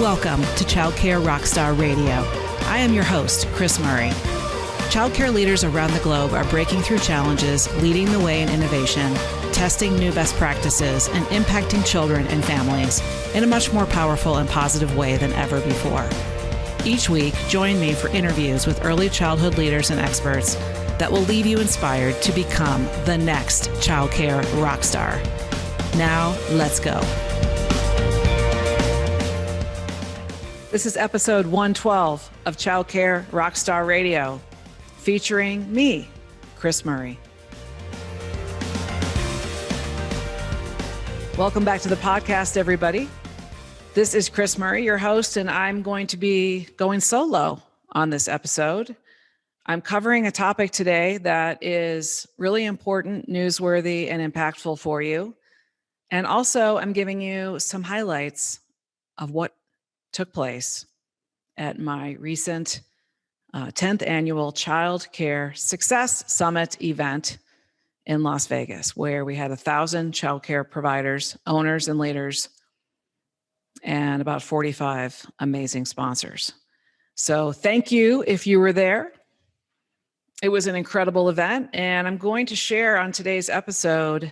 Welcome to Childcare Rockstar Radio. I am your host, Kris Murray. Childcare leaders around the globe are breaking through challenges, leading the way in innovation, testing new best practices, and impacting children and families in a much more powerful and positive way than ever before. Each week, join me for interviews with early childhood leaders and experts that will leave you inspired to become the next childcare rockstar. Now, let's go. This is episode 112 of Childcare Rockstar Radio, featuring me, Kris Murray. Welcome back to the podcast, everybody. This is Kris Murray, your host, and I'm going to be going solo on this episode. I'm covering a topic today that is really important, newsworthy, and impactful for you. And also, I'm giving you some highlights of what took place at my recent 10th annual Child Care Success Summit event in Las Vegas, where we had 1,000 childcare providers, owners, and leaders, and about 45 amazing sponsors. So thank you if you were there. It was an incredible event, and I'm going to share on today's episode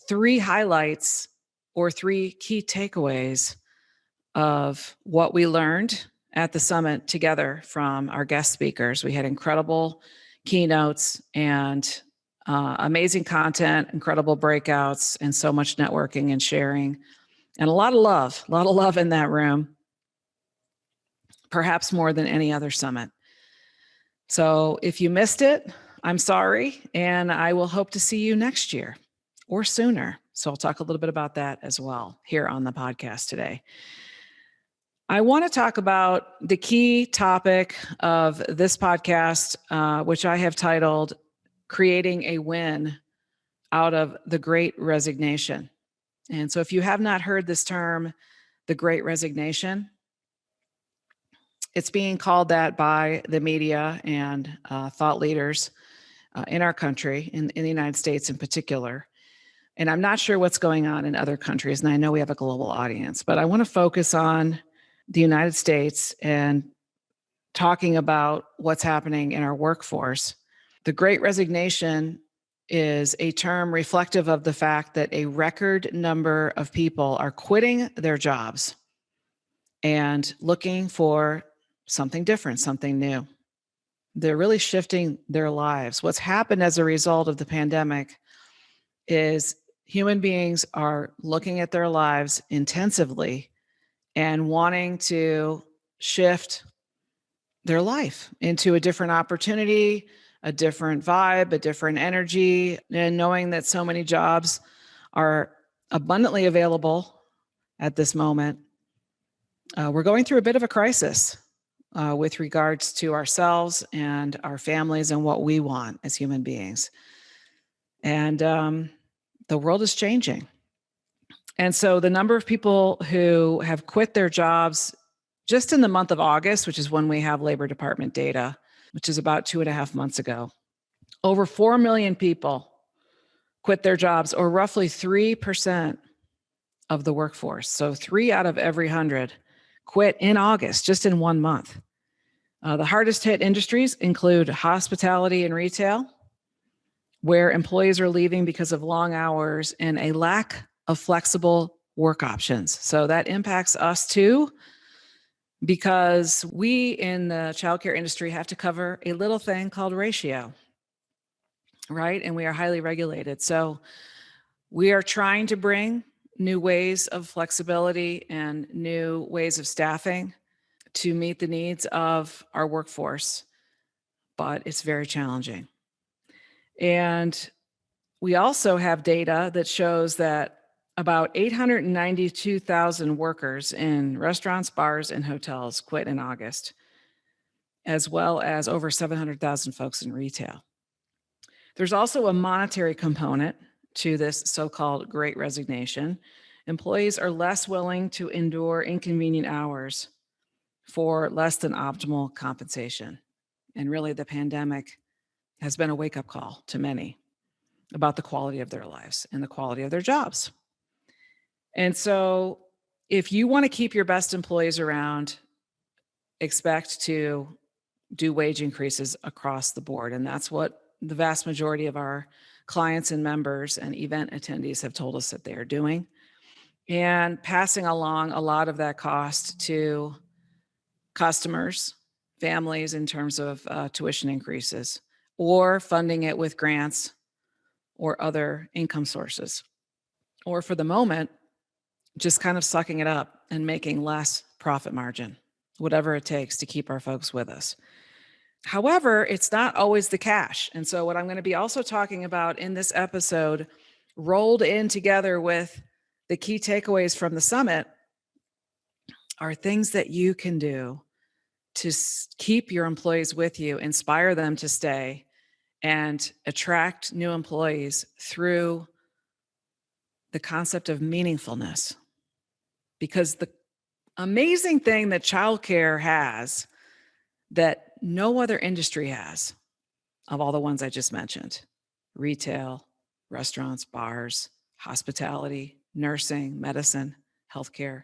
3 highlights or 3 key takeaways of what we learned at the summit together from our guest speakers. We had incredible keynotes and amazing content, incredible breakouts, and so much networking and sharing, and a lot of love in that room, perhaps more than any other summit. So if you missed it, I'm sorry, and I will hope to see you next year or sooner. So I'll talk a little bit about that as well here on the podcast today. I want to talk about the key topic of this podcast, which I have titled Creating a Win Out of the Great Resignation. And so if you have not heard this term, the Great Resignation, it's being called that by the media and thought leaders in our country, in the United States in particular. And I'm not sure what's going on in other countries, and I know we have a global audience, but I want to focus on the United States and talking about what's happening in our workforce. The Great Resignation is a term reflective of the fact that a record number of people are quitting their jobs and looking for something different, something new. They're really shifting their lives. What's happened as a result of the pandemic is human beings are looking at their lives intensively and wanting to shift their life into a different opportunity, a different vibe, a different energy, and knowing that so many jobs are abundantly available at this moment. We're going through a bit of a crisis with regards to ourselves and our families and what we want as human beings. And the world is changing. And so the number of people who have quit their jobs just in the month of August, which is when we have Labor Department data, which is about 2.5 months ago, over 4 million people quit their jobs, or roughly 3% of the workforce. So 3 out of every 100 quit in August, just in 1 month. The hardest hit industries include hospitality and retail, where employees are leaving because of long hours and a lack of flexible work options. So that impacts us too, because we in the childcare industry have to cover a little thing called ratio, right? And we are highly regulated. So we are trying to bring new ways of flexibility and new ways of staffing to meet the needs of our workforce, but it's very challenging. And we also have data that shows that about 892,000 workers in restaurants, bars, and hotels quit in August, as well as over 700,000 folks in retail. There's also a monetary component to this so-called Great Resignation. Employees are less willing to endure inconvenient hours for less than optimal compensation. And really, the pandemic has been a wake-up call to many about the quality of their lives and the quality of their jobs. And so If you want to keep your best employees around, expect to do wage increases across the board. And that's what the vast majority of our clients and members and event attendees have told us that they are doing. And passing along a lot of that cost to customers, families in terms of tuition increases, or funding it with grants or other income sources. Or for the moment, just kind of sucking it up and making less profit margin, whatever it takes to keep our folks with us. However, it's not always the cash. And so what I'm going to be also talking about in this episode, rolled in together with the key takeaways from the summit, are things that you can do to keep your employees with you, inspire them to stay, and attract new employees through the concept of meaningfulness. Because the amazing thing that childcare has that no other industry has, of all the ones I just mentioned, retail, restaurants, bars, hospitality, nursing, medicine, healthcare,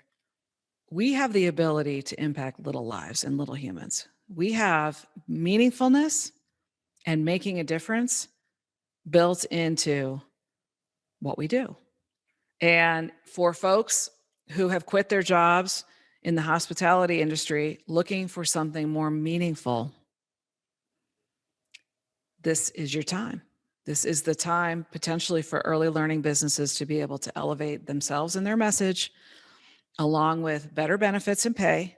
we have the ability to impact little lives and little humans. We have meaningfulness and making a difference built into what we do. And for folks who have quit their jobs in the hospitality industry looking for something more meaningful, this is your time. This is the time potentially for early learning businesses to be able to elevate themselves and their message, along with better benefits and pay,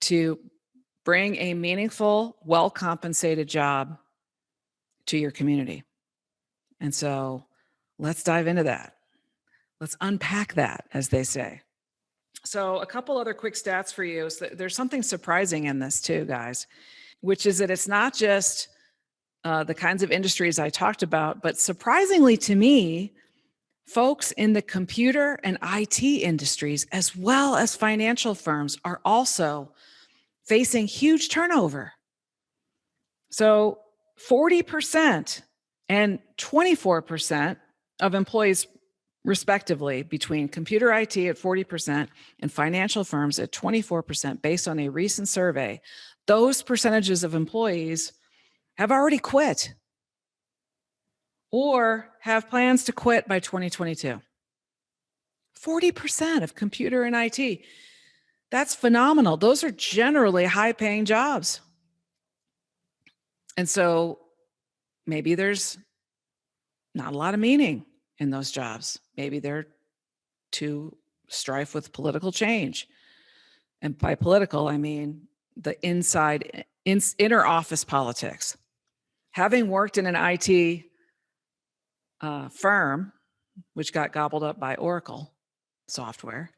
to bring a meaningful, well-compensated job to your community. And so let's dive into that. Let's unpack that, as they say. So a couple other quick stats for you. So there's something surprising in this too, guys, which is that it's not just the kinds of industries I talked about, but surprisingly to me, folks in the computer and IT industries, as well as financial firms, are also facing huge turnover. So 40% and 24% of employees, respectively, between computer IT at 40% and financial firms at 24%, based on a recent survey, those percentages of employees have already quit or have plans to quit by 2022. 40% of computer and IT. That's phenomenal. Those are generally high-paying jobs. And so maybe there's not a lot of meaning in those jobs. Maybe they're too strife with political change. And by political, I mean the inner office politics. Having worked in an IT firm, which got gobbled up by Oracle software,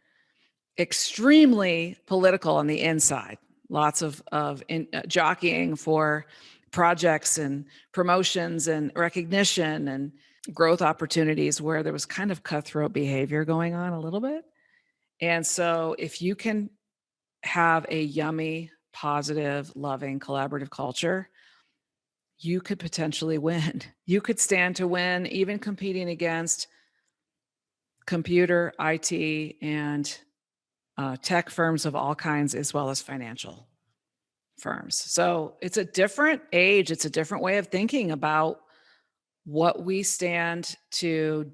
extremely political on the inside. Lots of jockeying for projects and promotions and recognition and growth opportunities, where there was kind of cutthroat behavior going on a little bit. And so if you can have a yummy, positive, loving, collaborative culture, you could potentially win. You could stand to win, even competing against computer, IT, and tech firms of all kinds, as well as financial firms. So it's a different age. It's a different way of thinking about what we stand to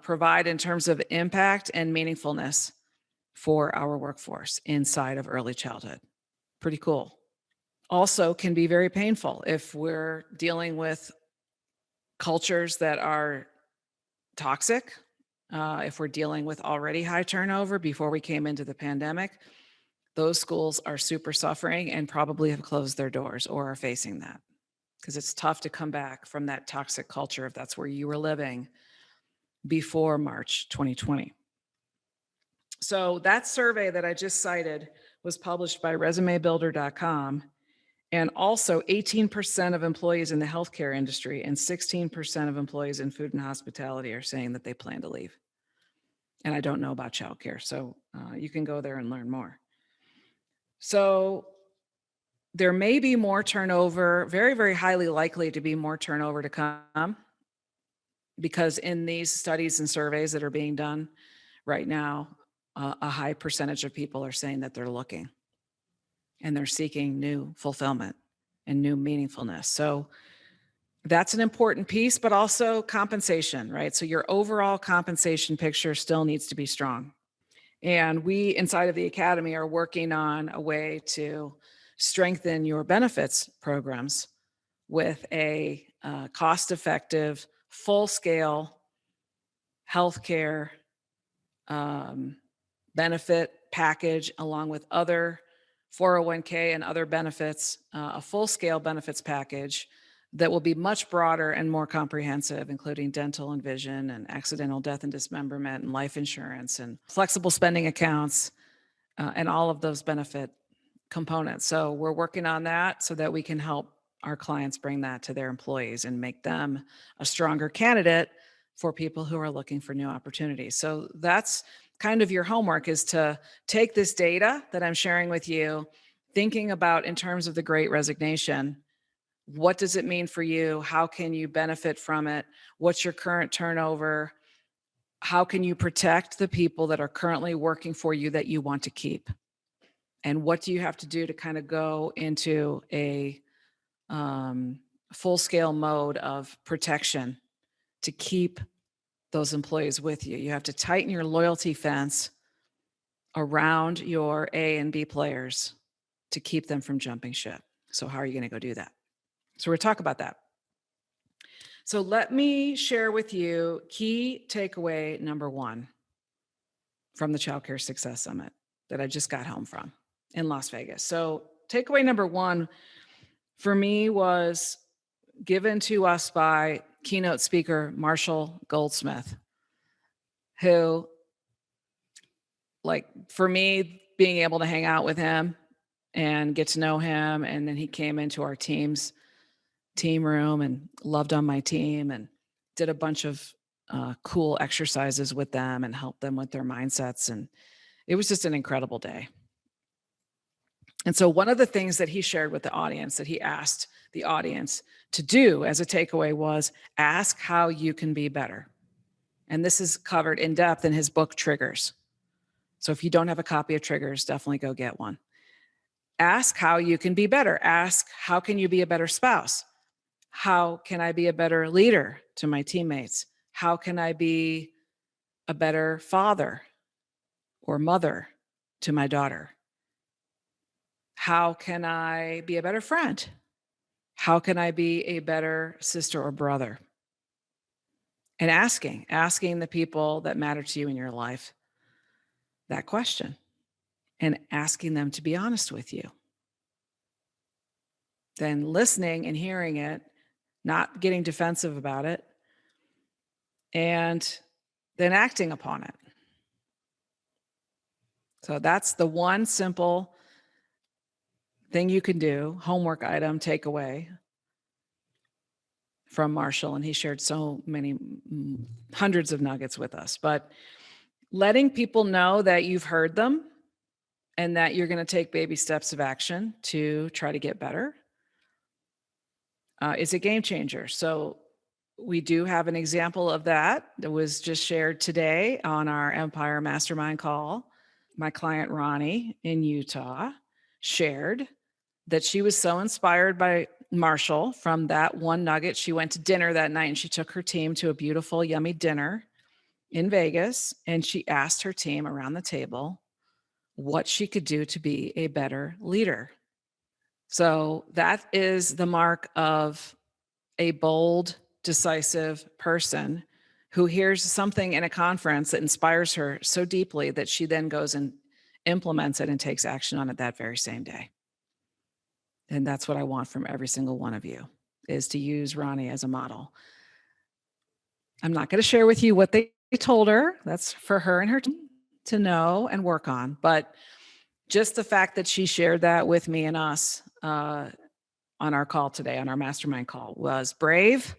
provide in terms of impact and meaningfulness for our workforce inside of early childhood. Pretty cool. Also can be very painful if we're dealing with cultures that are toxic, if we're dealing with already high turnover before we came into the pandemic. Those schools are super suffering and probably have closed their doors or are facing that, because it's tough to come back from that toxic culture if that's where you were living before March 2020. So that survey that I just cited was published by resumebuilder.com. And also 18% of employees in the healthcare industry and 16% of employees in food and hospitality are saying that they plan to leave. And I don't know about childcare, so you can go there and learn more. So there may be more turnover, very, very highly likely to be more turnover to come, because in these studies and surveys that are being done right now, a high percentage of people are saying that they're looking and they're seeking new fulfillment and new meaningfulness. So that's an important piece, but also compensation, right? So your overall compensation picture still needs to be strong. And we inside of the Academy are working on a way to strengthen your benefits programs with a cost-effective, full-scale healthcare benefit package, along with other 401k and other benefits, a full-scale benefits package that will be much broader and more comprehensive, including dental and vision and accidental death and dismemberment and life insurance and flexible spending accounts and all of those benefit components. So we're working on that so that we can help our clients bring that to their employees and make them a stronger candidate for people who are looking for new opportunities. So that's kind of your homework, is to take this data that I'm sharing with you, thinking about in terms of the Great Resignation. What does it mean for you? How can you benefit from it? What's your current turnover? How can you protect the people that are currently working for you that you want to keep? And what do you have to do to kind of go into a full-scale mode of protection to keep those employees with you? You have to tighten your loyalty fence around your A and B players to keep them from jumping ship. So how are you going to go do that? So we're talking about that. So let me share with you key takeaway number 1 from the Child Care Success Summit that I just got home from in Las Vegas. So takeaway number 1 for me was given to us by keynote speaker Marshall Goldsmith, who, like, for me, being able to hang out with him and get to know him, and then he came into our team room and loved on my team and did a bunch of cool exercises with them and helped them with their mindsets. And it was just an incredible day. And so one of the things that he shared with the audience, that he asked the audience to do as a takeaway, was ask how you can be better. And this is covered in depth in his book, Triggers. So if you don't have a copy of Triggers, definitely go get one. Ask how you can be better. Ask, how can you be a better spouse? How can I be a better leader to my teammates? How can I be a better father or mother to my daughter? How can I be a better friend? How can I be a better sister or brother? And asking the people that matter to you in your life that question, and asking them to be honest with you. Then listening and hearing it, not getting defensive about it, and then acting upon it. So that's the one simple thing you can do, homework item, takeaway from Marshall. And he shared so many, hundreds of nuggets with us. But letting people know that you've heard them and that you're going to take baby steps of action to try to get better is a game changer. So we do have an example of that was just shared today on our Empire Mastermind call. My client, Ronnie, in Utah, shared that she was so inspired by Marshall from that one nugget. She went to dinner that night and she took her team to a beautiful, yummy dinner in Vegas. And she asked her team around the table what she could do to be a better leader. So that is the mark of a bold, decisive person who hears something in a conference that inspires her so deeply that she then goes and implements it and takes action on it that very same day. And that's what I want from every single one of you, is to use Ronnie as a model. I'm not going to share with you what they told her. That's for her and her team to know and work on. But just the fact that she shared that with me and us on our call today, on our mastermind call, was brave.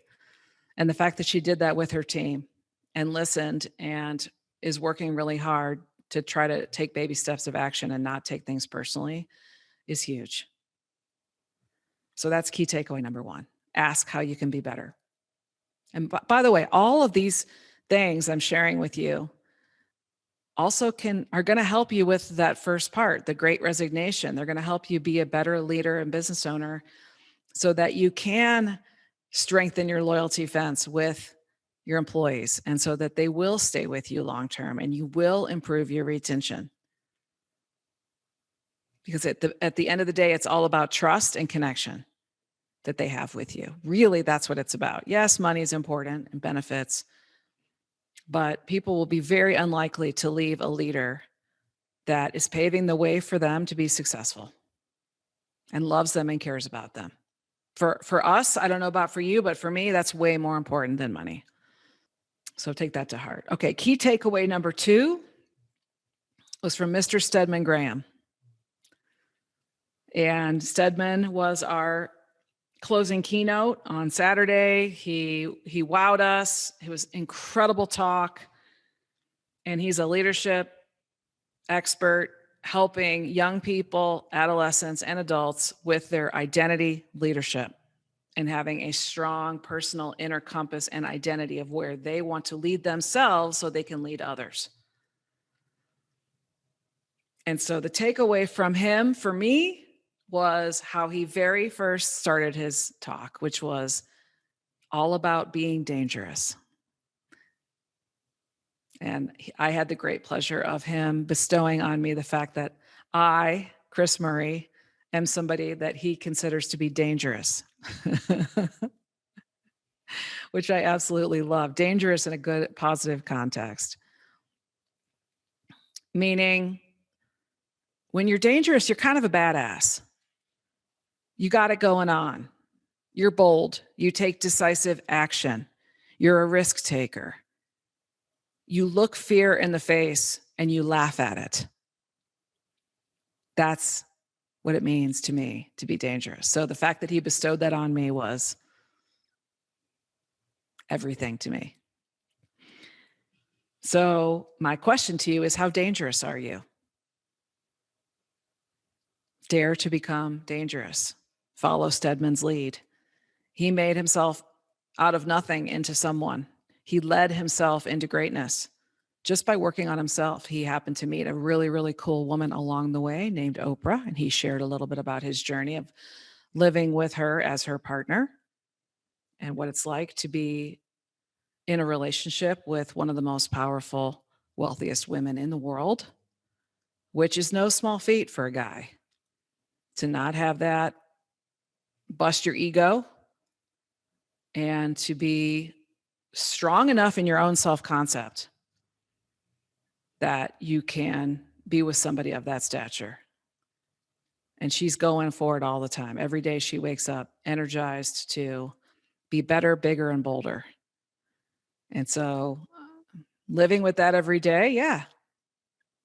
And the fact that she did that with her team and listened and is working really hard to try to take baby steps of action and not take things personally is huge. So that's key takeaway number 1. Ask how you can be better. And by the way, all of these things I'm sharing with you also are going to help you with that first part, the Great Resignation. They're going to help you be a better leader and business owner so that you can strengthen your loyalty fence with your employees and so that they will stay with you long term and you will improve your retention. Because at the end of the day, it's all about trust and connection that they have with you. Really, that's what it's about. Yes, money is important and benefits, but people will be very unlikely to leave a leader that is paving the way for them to be successful and loves them and cares about them. For us, I don't know about for you, but for me, that's way more important than money. So take that to heart. Okay, key takeaway number 2 was from Mr. Stedman Graham. And Stedman was our closing keynote on Saturday. He wowed us. It was incredible talk. And he's a leadership expert helping young people, adolescents, and adults with their identity leadership and having a strong personal inner compass and identity of where they want to lead themselves so they can lead others. And so the takeaway from him for me was how he very first started his talk, which was all about being dangerous. And I had the great pleasure of him bestowing on me the fact that I, Kris Murray, am somebody that he considers to be dangerous, which I absolutely love. Dangerous in a good, positive context. Meaning, when you're dangerous, you're kind of a badass. You got it going on. You're bold. You take decisive action. You're a risk taker. You look fear in the face and you laugh at it. That's what it means to me to be dangerous. So the fact that he bestowed that on me was everything to me. So my question to you is, how dangerous are you? Dare to become dangerous. Follow Stedman's lead. He made himself out of nothing into someone. He led himself into greatness just by working on himself. He happened to meet a really, really cool woman along the way named Oprah, and he shared a little bit about his journey of living with her as her partner and what it's like to be in a relationship with one of the most powerful, wealthiest women in the world, which is no small feat for a guy. To not have that bust your ego and to be strong enough in your own self-concept that you can be with somebody of that stature. And she's going for it all the time. Every day she wakes up energized to be better, bigger, and bolder. And so living with that every day, yeah,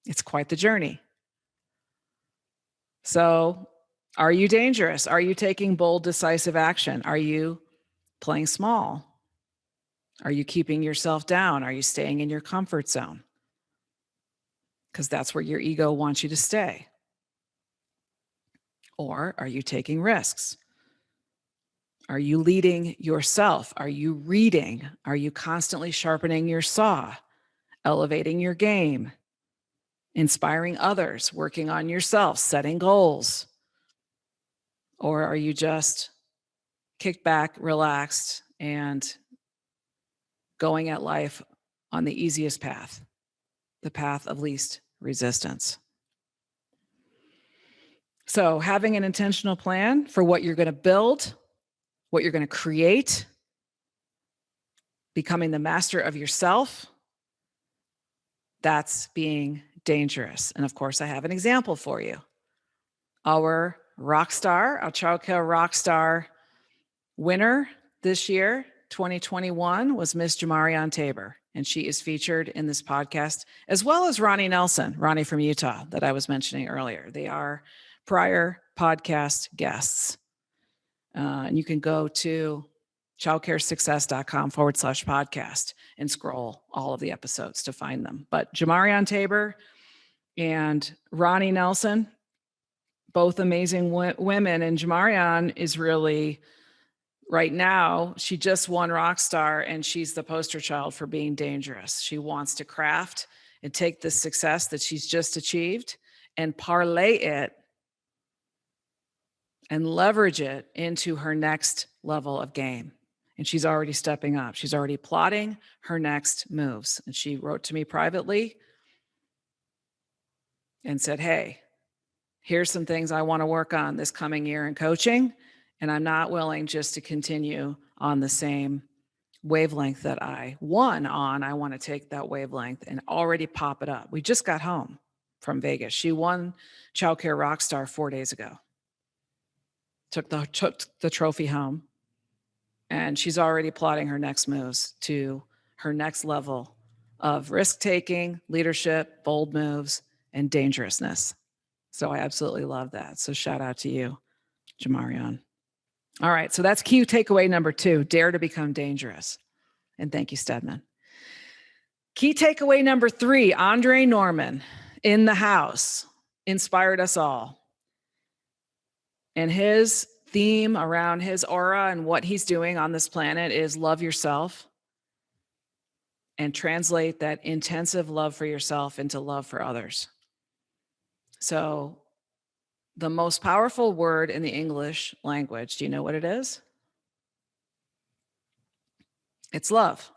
it's quite the journey. So are you dangerous? Are you taking bold, decisive action? Are you playing small? Are you keeping yourself down? Are you staying in your comfort zone? Because that's where your ego wants you to stay. Or are you taking risks? Are you leading yourself? Are you reading? Are you constantly sharpening your saw, elevating your game, inspiring others, working on yourself, setting goals? Or are you just kicked back, relaxed, and going at life on the easiest path, the path of least resistance? So having an intentional plan for what you're going to build, what you're going to create, becoming the master of yourself, that's being dangerous. And of course, I have an example for you. Our rock star, our childcare rock star winner this year, 2021, was Miss Jamarion Tabor. And she is featured in this podcast, as well as Ronnie Nelson, Ronnie from Utah, that I was mentioning earlier. They are prior podcast guests. And you can go to childcaresuccess.com/podcast and scroll all of the episodes to find them. But Jamarion Tabor and Ronnie Nelson, both amazing women. And Jamarion is really, right now, she just won Rockstar and she's the poster child for being dangerous. She wants to craft and take the success that she's just achieved and parlay it and leverage it into her next level of game. And she's already stepping up. She's already plotting her next moves. And she wrote to me privately and said, hey, here's some things I want to work on this coming year in coaching. And I'm not willing just to continue on the same wavelength that I won on. I want to take that wavelength and already pop it up. We just got home from Vegas. She won Child Care Rockstar 4 days ago. Took the trophy home. And she's already plotting her next moves to her next level of risk-taking, leadership, bold moves, and dangerousness. So I absolutely love that. So shout out to you, Jamarion. All right, so that's key takeaway number 2, dare to become dangerous. And thank you, Stedman. Key takeaway number 3, Andre Norman in the house inspired us all. And his theme around his aura and what he's doing on this planet is love yourself and translate that intensive love for yourself into love for others. So the most powerful word in the English language, do you know what it is? It's love,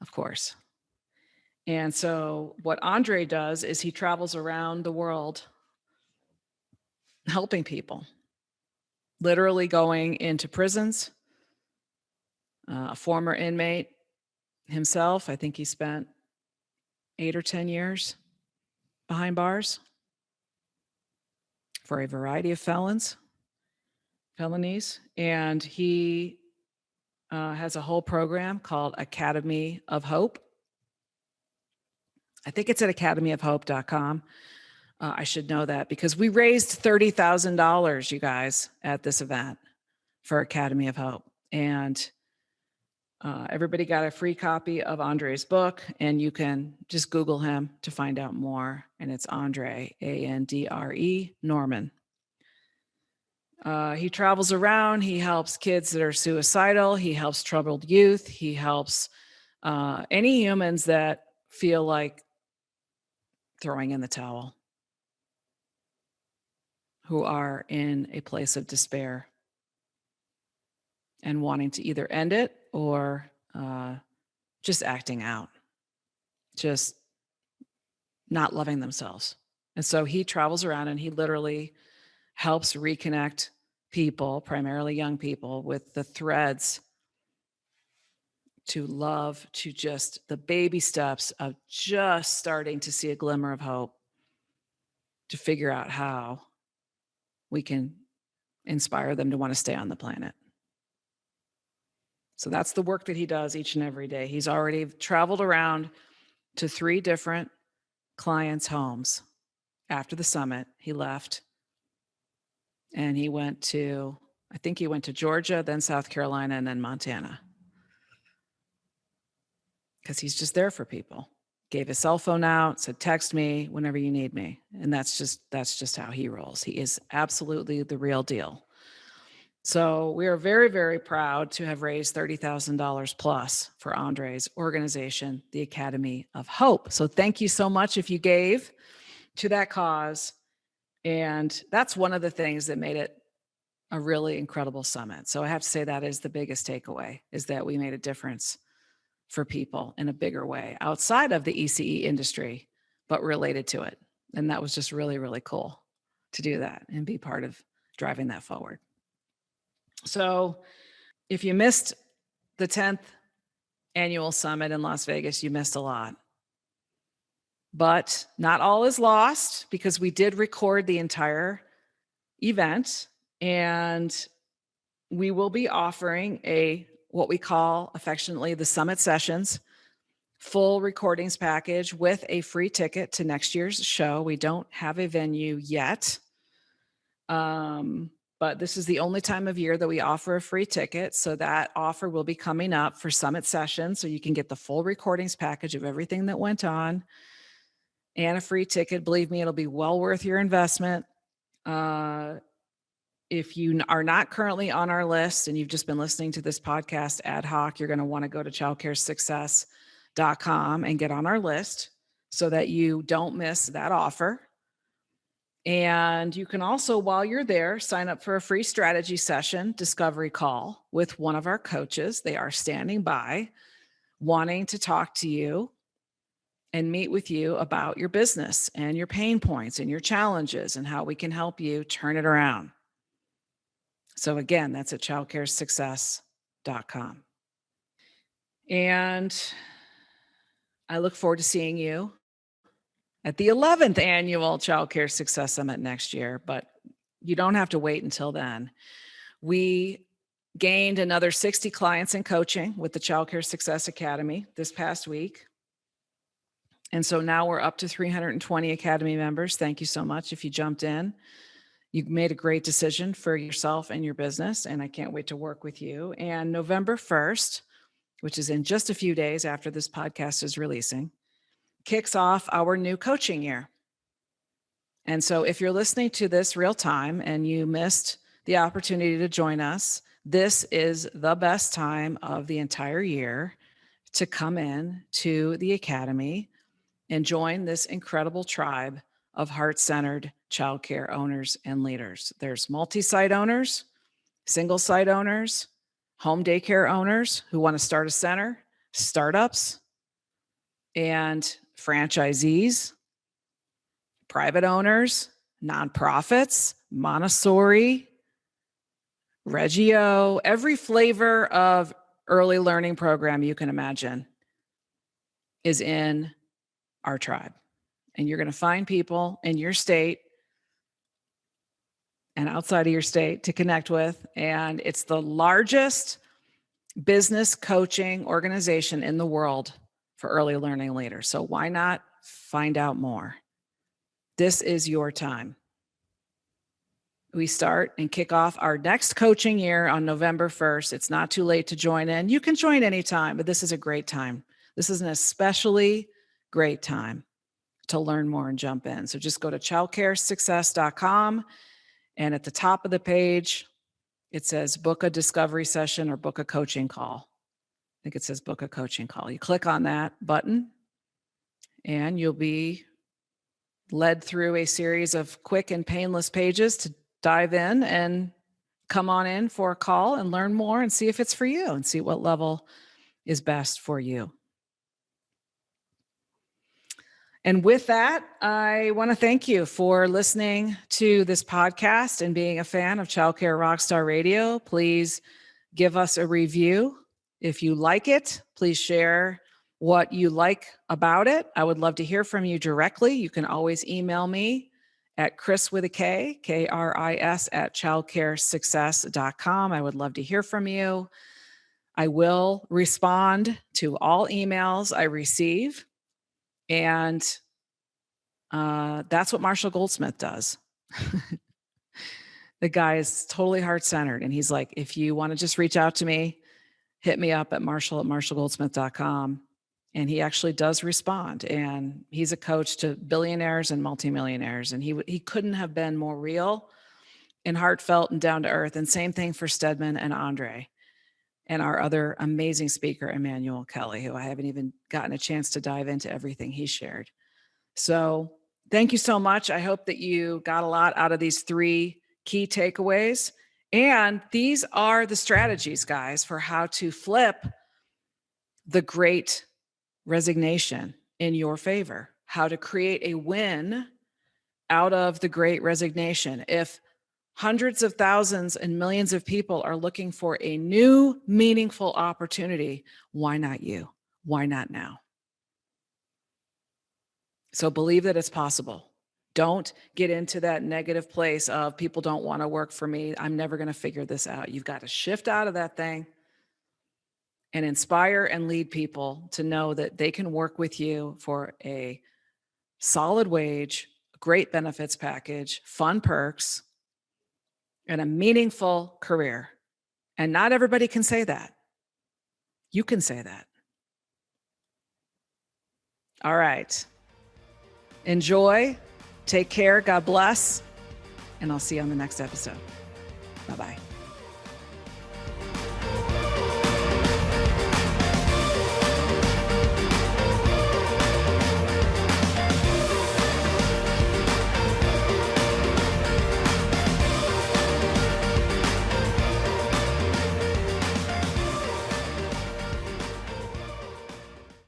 of course. And so what Andre does is he travels around the world helping people, literally going into prisons. A former inmate himself, I think he spent 8 or 10 years behind bars for a variety of felonies. And he has a whole program called Academy of Hope. I think it's at academyofhope.com. I should know that because we raised $30,000, you guys, at this event for Academy of Hope. And everybody got a free copy of Andre's book, and you can just Google him to find out more. And it's Andre, A-N-D-R-E, Norman. He travels around. He helps kids that are suicidal. He helps troubled youth. He helps any humans that feel like throwing in the towel, who are in a place of despair and wanting to either end it or just acting out, just not loving themselves. And so he travels around and he literally helps reconnect people, primarily young people, with the threads to love, to just the baby steps of just starting to see a glimmer of hope, to figure out how we can inspire them to want to stay on the planet. So that's the work that he does each and every day. He's already traveled around to 3 different clients' homes. After the summit, he left and he went to, I think he went to Georgia, then South Carolina, and then Montana. Because he's just there for people. Gave his cell phone out, said, text me whenever you need me. And that's just how he rolls. He is absolutely the real deal. So we are very, very proud to have raised $30,000 plus for Andre's organization, the Academy of Hope. So thank you so much if you gave to that cause. And that's one of the things that made it a really incredible summit. So I have to say that is the biggest takeaway, is that we made a difference for people in a bigger way outside of the ECE industry, but related to it. And that was just really, really cool to do that and be part of driving that forward. So if you missed the 10th annual summit in Las Vegas, you missed a lot. But not all is lost, because we did record the entire event, and we will be offering what we call affectionately the Summit Sessions full recordings package with a free ticket to next year's show. We don't have a venue yet. But this is the only time of year that we offer a free ticket. So that offer will be coming up for Summit Sessions. So you can get the full recordings package of everything that went on and a free ticket. Believe me, it'll be well worth your investment. If you are not currently on our list and you've just been listening to this podcast ad hoc, you're going to want to go to childcaresuccess.com and get on our list. so that you don't miss that offer. And you can also, while you're there, sign up for a free strategy session discovery call with one of our coaches. They are standing by, wanting to talk to you and meet with you about your business and your pain points and your challenges and how we can help you turn it around. So again, that's at childcaresuccess.com. And I look forward to seeing you at the 11th annual Child Care Success Summit next year, but you don't have to wait until then. We gained another 60 clients in coaching with the Child Care Success Academy this past week. And so now we're up to 320 Academy members. Thank you so much if you jumped in. You made a great decision for yourself and your business, and I can't wait to work with you. And November 1st, which is in just a few days after this podcast is releasing, kicks off our new coaching year. And so if you're listening to this real time and you missed the opportunity to join us, this is the best time of the entire year to come in to the Academy and join this incredible tribe of heart-centered childcare owners and leaders. There's multi-site owners, single-site owners, home daycare owners who want to start a center, startups, and franchisees, private owners, nonprofits, Montessori, Reggio, every flavor of early learning program you can imagine is in our tribe. And you're going to find people in your state and outside of your state to connect with. And it's the largest business coaching organization in the world for early learning leaders. So why not find out more? This is your time. We start and kick off our next coaching year on November 1st. It's not too late to join in. You can join anytime, but this is a great time. This is an especially great time to learn more and jump in. So just go to childcaresuccess.com, and at the top of the page, it says book a discovery session or book a coaching call. I think it says book a coaching call. You click on that button and you'll be led through a series of quick and painless pages to dive in and come on in for a call and learn more and see if it's for you and see what level is best for you. And with that, I want to thank you for listening to this podcast and being a fan of Childcare Rockstar Radio. Please give us a review. If you like it, please share what you like about it. I would love to hear from you directly. You can always email me at Kris with a K, Kris at childcaresuccess.com. I would love to hear from you. I will respond to all emails I receive. And that's what Marshall Goldsmith does. The guy is totally heart-centered. And he's like, if you want to just reach out to me, hit me up at marshall@marshallgoldsmith.com. And he actually does respond. And he's a coach to billionaires and multimillionaires. And he couldn't have been more real and heartfelt and down to earth. And same thing for Stedman and Andre and our other amazing speaker, Emmanuel Kelly, who I haven't even gotten a chance to dive into everything he shared. So thank you so much. I hope that you got a lot out of these 3 key takeaways. And these are the strategies, guys, for how to flip the Great Resignation in your favor, how to create a win out of the Great Resignation. If hundreds of thousands and millions of people are looking for a new, meaningful opportunity, why not you? Why not now? So believe that it's possible. Don't get into that negative place of people don't want to work for me. I'm never going to figure this out. You've got to shift out of that thing and inspire and lead people to know that they can work with you for a solid wage, great benefits package, fun perks, and a meaningful career. And not everybody can say that. You can say that. All right. Enjoy. Take care. God bless. And I'll see you on the next episode. Bye-bye.